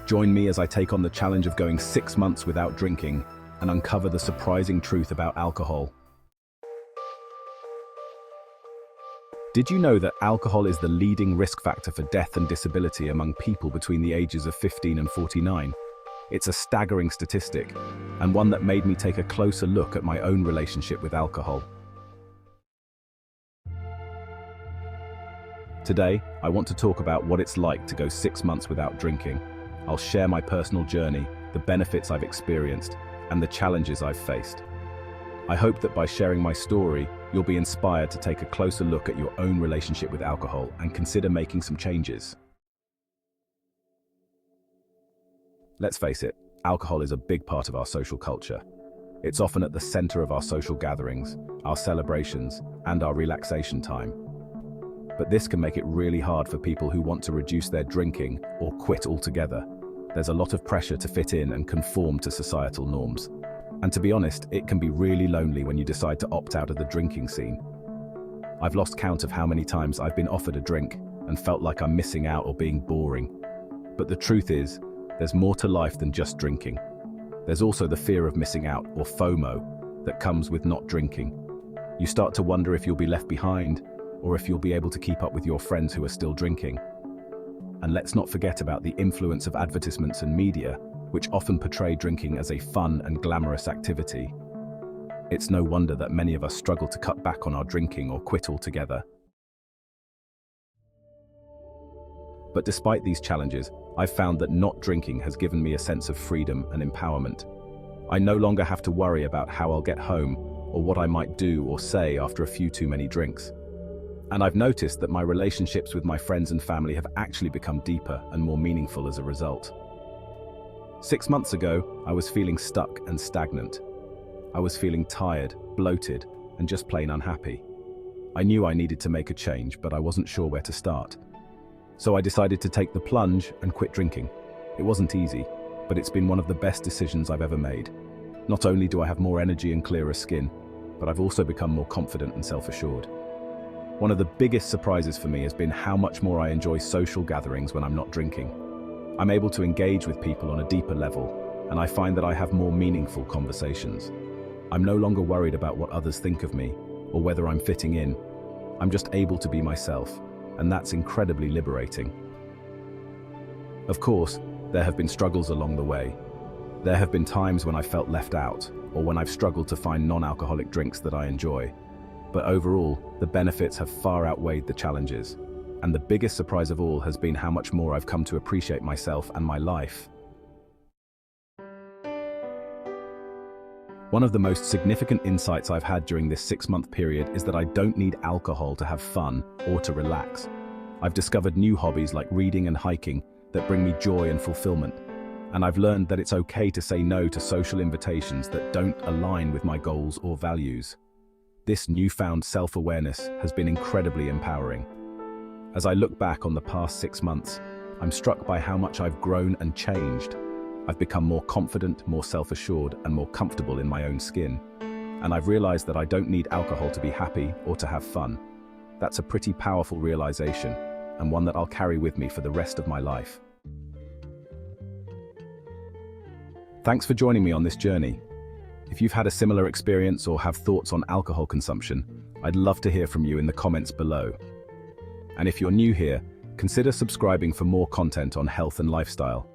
Join me as I take on the challenge of going 6 months without drinking and uncover the surprising truth about alcohol. Did you know that alcohol is the leading risk factor for death and disability among people between the ages of 15 and 49? It's a staggering statistic, and one that made me take a closer look at my own relationship with alcohol. Today, I want to talk about what it's like to go 6 months without drinking. I'll share my personal journey, the benefits I've experienced, and the challenges I've faced. I hope that by sharing my story, you'll be inspired to take a closer look at your own relationship with alcohol and consider making some changes. Let's face it, alcohol is a big part of our social culture. It's often at the center of our social gatherings, our celebrations, and our relaxation time. But this can make it really hard for people who want to reduce their drinking or quit altogether. There's a lot of pressure to fit in and conform to societal norms. And to be honest, it can be really lonely when you decide to opt out of the drinking scene. I've lost count of how many times I've been offered a drink and felt like I'm missing out or being boring. But the truth is, there's more to life than just drinking. There's also the fear of missing out, or FOMO, that comes with not drinking. You start to wonder if you'll be left behind, or if you'll be able to keep up with your friends who are still drinking. And let's not forget about the influence of advertisements and media, which often portray drinking as a fun and glamorous activity. It's no wonder that many of us struggle to cut back on our drinking or quit altogether. But despite these challenges, I've found that not drinking has given me a sense of freedom and empowerment. I no longer have to worry about how I'll get home or what I might do or say after a few too many drinks. And I've noticed that my relationships with my friends and family have actually become deeper and more meaningful as a result. 6 months ago, I was feeling stuck and stagnant. I was feeling tired, bloated, and just plain unhappy. I knew I needed to make a change, but I wasn't sure where to start. So I decided to take the plunge and quit drinking. It wasn't easy, but it's been one of the best decisions I've ever made. Not only do I have more energy and clearer skin, but I've also become more confident and self-assured. One of the biggest surprises for me has been how much more I enjoy social gatherings when I'm not drinking. I'm able to engage with people on a deeper level, and I find that I have more meaningful conversations. I'm no longer worried about what others think of me, or whether I'm fitting in. I'm just able to be myself, and that's incredibly liberating. Of course, there have been struggles along the way. There have been times when I felt left out, or when I've struggled to find non-alcoholic drinks that I enjoy. But overall, the benefits have far outweighed the challenges. And the biggest surprise of all has been how much more I've come to appreciate myself and my life. One of the most significant insights I've had during this 6-month period is that I don't need alcohol to have fun or to relax. I've discovered new hobbies like reading and hiking that bring me joy and fulfillment. And I've learned that it's okay to say no to social invitations that don't align with my goals or values. This newfound self-awareness has been incredibly empowering. As I look back on the past 6 months, I'm struck by how much I've grown and changed. I've become more confident, more self-assured, and more comfortable in my own skin. And I've realized that I don't need alcohol to be happy or to have fun. That's a pretty powerful realization, and one that I'll carry with me for the rest of my life. Thanks for joining me on this journey. If you've had a similar experience or have thoughts on alcohol consumption, I'd love to hear from you in the comments below. And if you're new here, consider subscribing for more content on health and lifestyle.